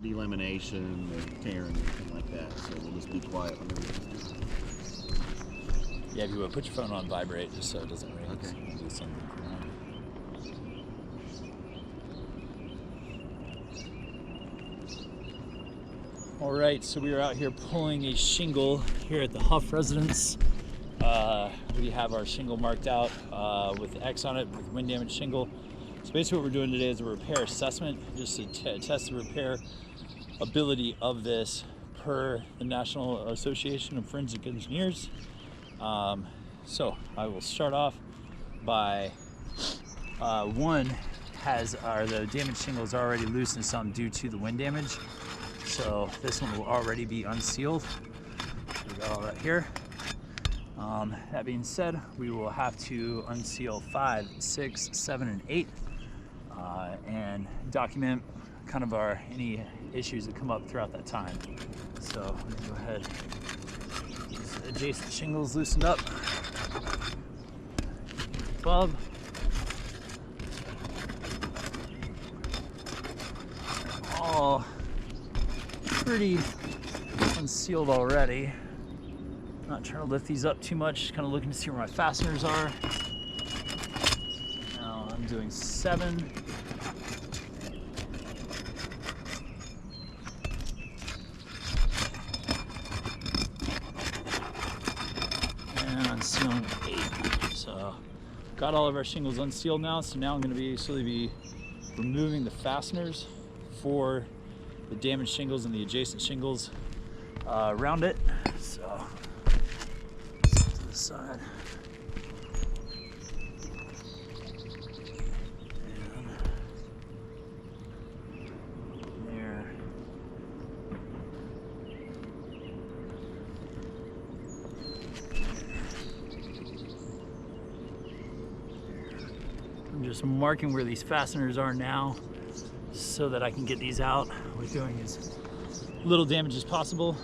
delamination or tearing or anything like that. So we'll just be quiet whenever we do. Yeah, if you would put your phone on vibrate just so it doesn't ring. Okay. Do something around. All right, so we are out here pulling a shingle here at the Huff residence. We have our shingle marked out with X on it with wind damage shingle. So basically what we're doing today is a repair assessment, just to test the repair ability of this per the National Association of Forensic Engineers. So I will start off by one has the damaged shingle is already loosened some due to the wind damage. So this one will already be unsealed. We got all that here. That being said, we will have to unseal 5, 6, 7, and 8 and document kind of any issues that come up throughout that time. So I'm gonna go ahead. These adjacent shingles loosened up. Above. All pretty unsealed already. Not trying to lift these up too much, just kind of looking to see where my fasteners are. Now I'm doing 7. And unsealing 8. So got all of our shingles unsealed now, so now I'm going to basically be removing the fasteners for the damaged shingles and the adjacent shingles around it. So to the side. And there. I'm just marking where these fasteners are now so that I can get these out with doing as little damage as possible.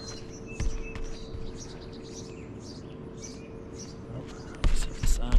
Set this up.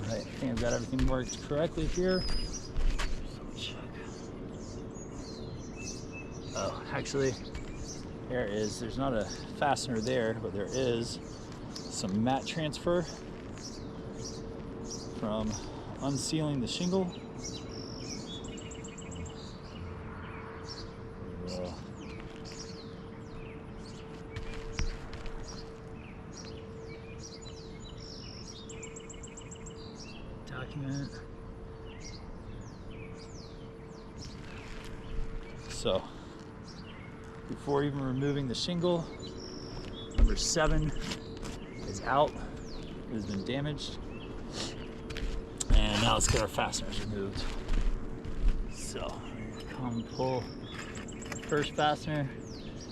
I think I've got everything worked correctly here. Oh, actually, there's not a fastener there, but there is some mat transfer from unsealing the shingle. Document. So, before even removing the shingle, number 7 is out. It has been damaged. And now let's get our fasteners removed. So, I'm gonna come pull the first fastener,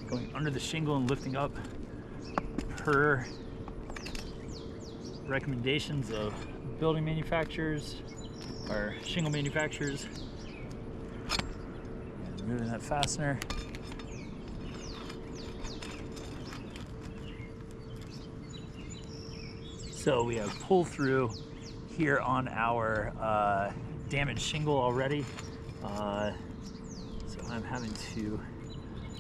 going under the shingle and lifting up per recommendations of building manufacturers or shingle manufacturers. And removing that fastener. So we have pull through here on our damaged shingle already. So I'm having to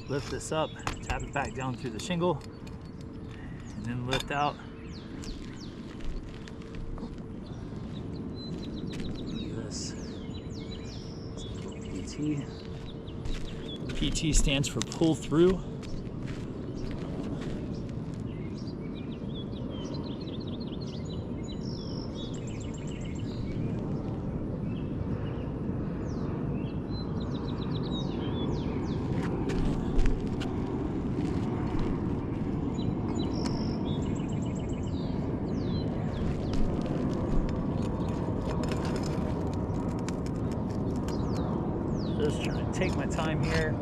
lift this up, tap it back down through the shingle, and then lift out. This is a little PT. PT stands for pull through. Just trying to take my time here.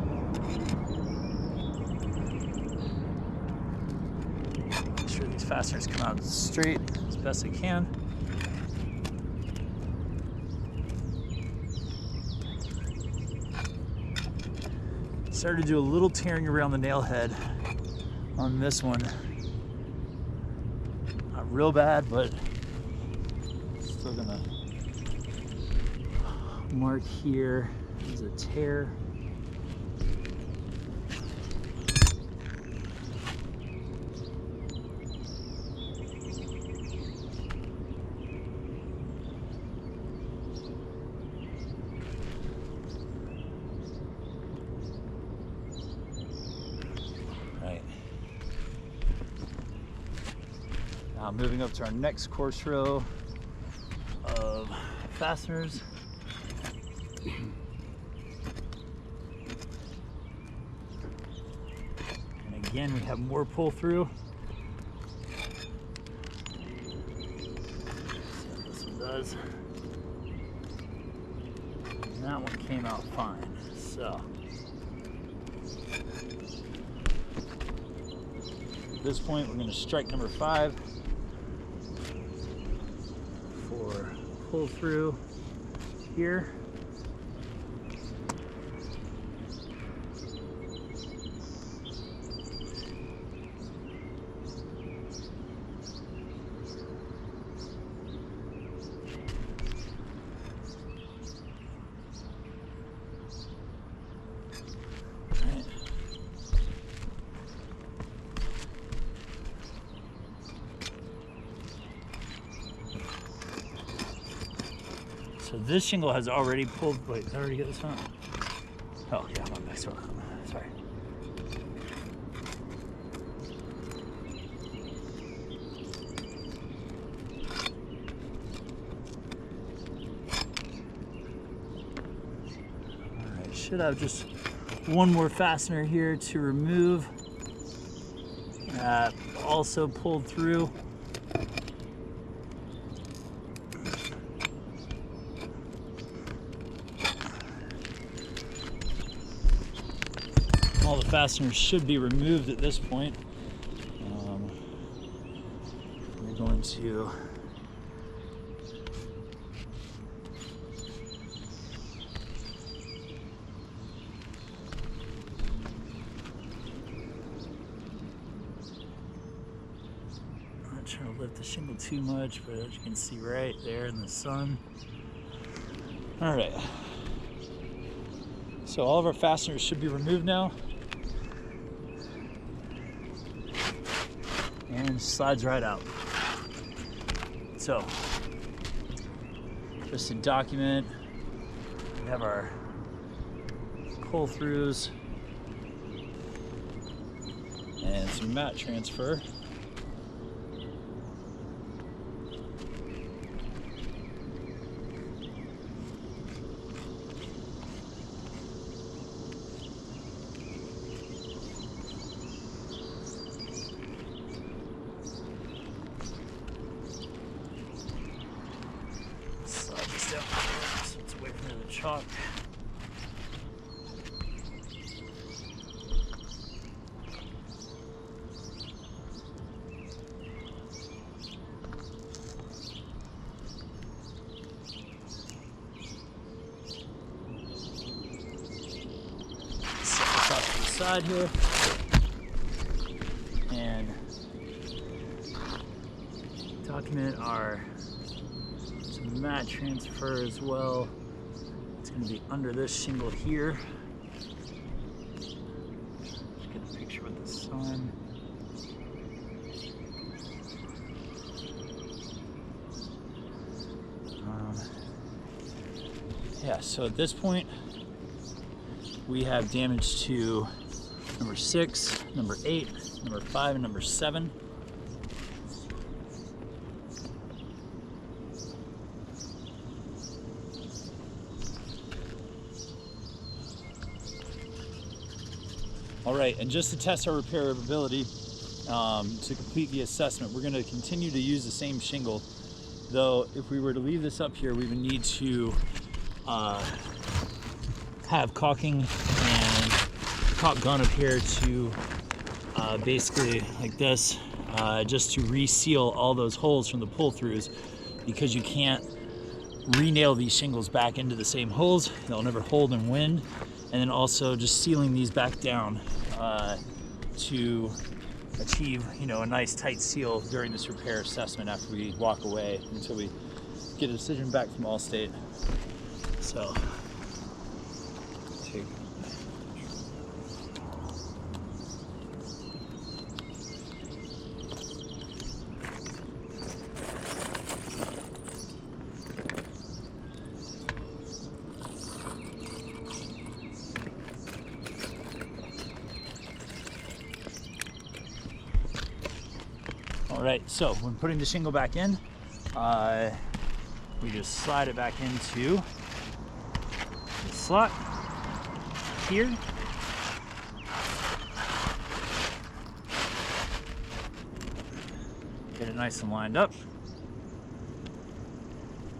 Make sure these fasteners come out straight as best I can. Started to do a little tearing around the nail head on this one. Not real bad, but still gonna mark here as a tear. Right. Now moving up to our next course row of fasteners. And again, we have more pull through. See how this one does. And that one came out fine. So at this point, we're going to strike number 5 for pull through here. So this shingle has already pulled. Wait, did I already get this one? Oh yeah, I'm on next one. Sorry. All right, should have just one more fastener here to remove. Also pulled through. All the fasteners should be removed at this point. We're going to not trying to lift the shingle too much, but as you can see right there in the sun. All right. So all of our fasteners should be removed now. And slides right out. So, just to document, we have our pull throughs and some mat transfer. So it's away from the chalk. Set this off to the side here. And document our mat transfer as well. It's going to be under this shingle here. Just get a picture with the sun. Yeah, so at this point we have damage to number 6, number 8, number 5, and number 7. All right, and just to test our repairability, to complete the assessment, we're going to continue to use the same shingle. Though, if we were to leave this up here, we would need to have caulking and caulk gun up here to basically like this, just to reseal all those holes from the pull-throughs, because you can't re-nail these shingles back into the same holes. They'll never hold in wind. And then also just sealing these back down to achieve, a nice tight seal during this repair assessment after we walk away until we get a decision back from Allstate. So, take. All right, so when putting the shingle back in, we just slide it back into the slot here. Get it nice and lined up.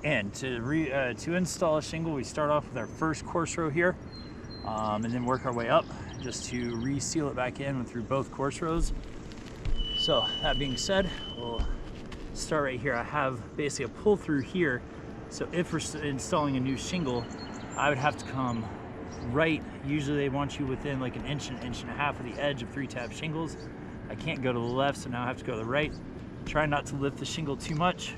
And to install a shingle, we start off with our first course row here, and then work our way up just to reseal it back in through both course rows. So that being said, we'll start right here. I have basically a pull through here. So if we're installing a new shingle, I would have to come right. Usually they want you within like an inch and a half of the edge of 3-tab shingles. I can't go to the left, so now I have to go to the right. Try not to lift the shingle too much.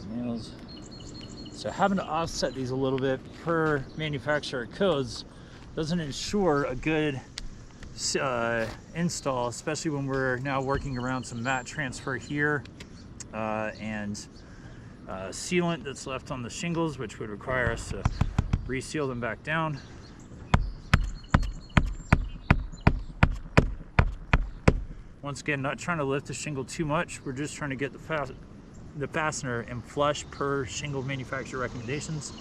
Nails. So having to offset these a little bit per manufacturer codes doesn't ensure a good install, especially when we're now working around some mat transfer here and sealant that's left on the shingles, which would require us to reseal them back down. Once again, not trying to lift the shingle too much. We're just trying to get the fastener in flush per shingle manufacturer recommendations.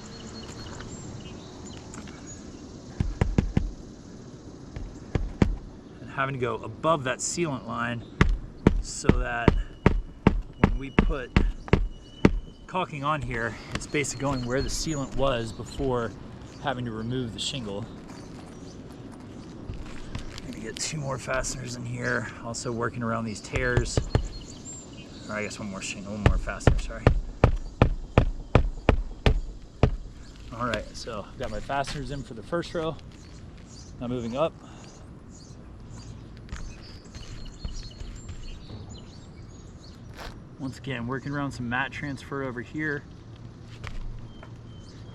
And having to go above that sealant line so that when we put caulking on here, it's basically going where the sealant was before having to remove the shingle. I'm gonna get 2 more fasteners in here, also working around these tears. Or I guess one more fastener, sorry. All right, so I've got my fasteners in for the first row. Now moving up. Once again, working around some mat transfer over here.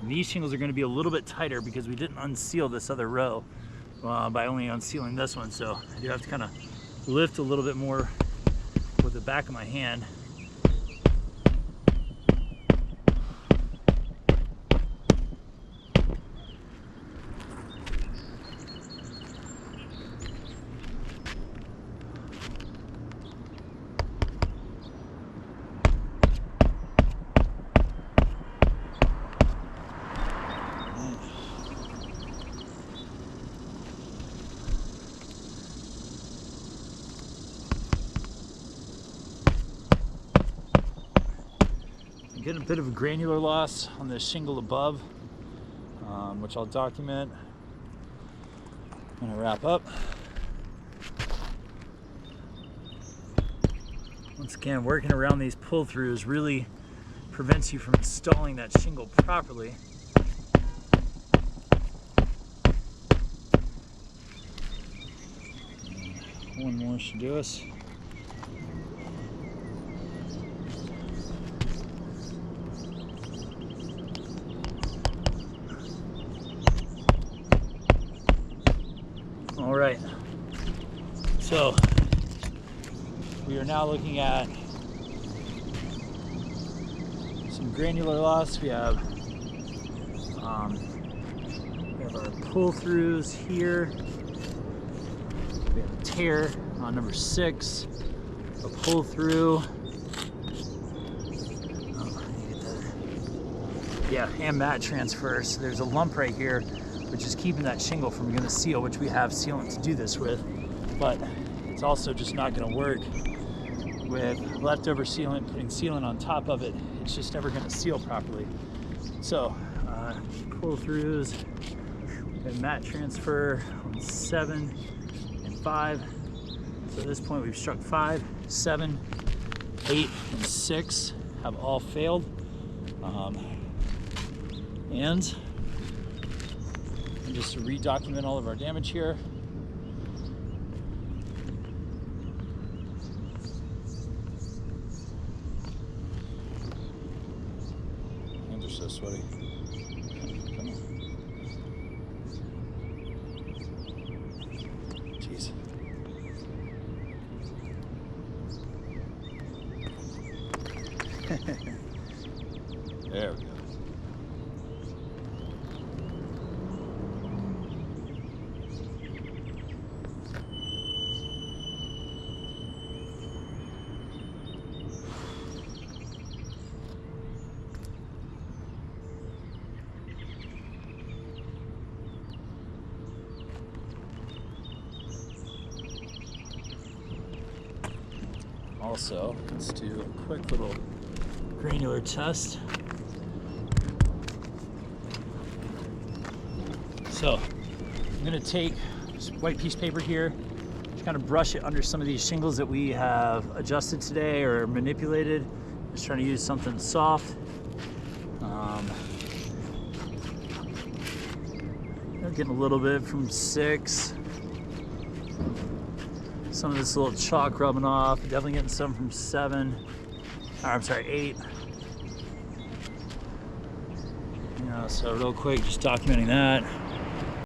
And these shingles are gonna be a little bit tighter because we didn't unseal this other row by only unsealing this one. So I do have to kind of lift a little bit more with the back of my hand. Getting a bit of a granular loss on the shingle above, which I'll document when I wrap up. Once again, working around these pull-throughs really prevents you from installing that shingle properly. One more should do us. All right. So we are now looking at some granular loss. We have our pull-throughs here. We have a tear on number 6, a pull-through. Yeah, and mat transfer. So there's a lump right here, which is keeping that shingle from going to seal, which we have sealant to do this with. But it's also just not going to work with leftover sealant, putting sealant on top of it. It's just never going to seal properly. So pull-throughs and mat transfer on 7 and 5. So at this point we've struck 5, 7, 8, and 6 have all failed. And just to re-document all of our damage here. Hands are so sweaty. Come on. Jeez. There we go. Also, let's do a quick little granular test. So I'm gonna take this white piece of paper here, just kind of brush it under some of these shingles that we have adjusted today or manipulated. Just trying to use something soft. Getting a little bit from 6. Some of this little chalk rubbing off. Definitely getting some from 7. Or, I'm sorry, 8. You know, so real quick, just documenting that.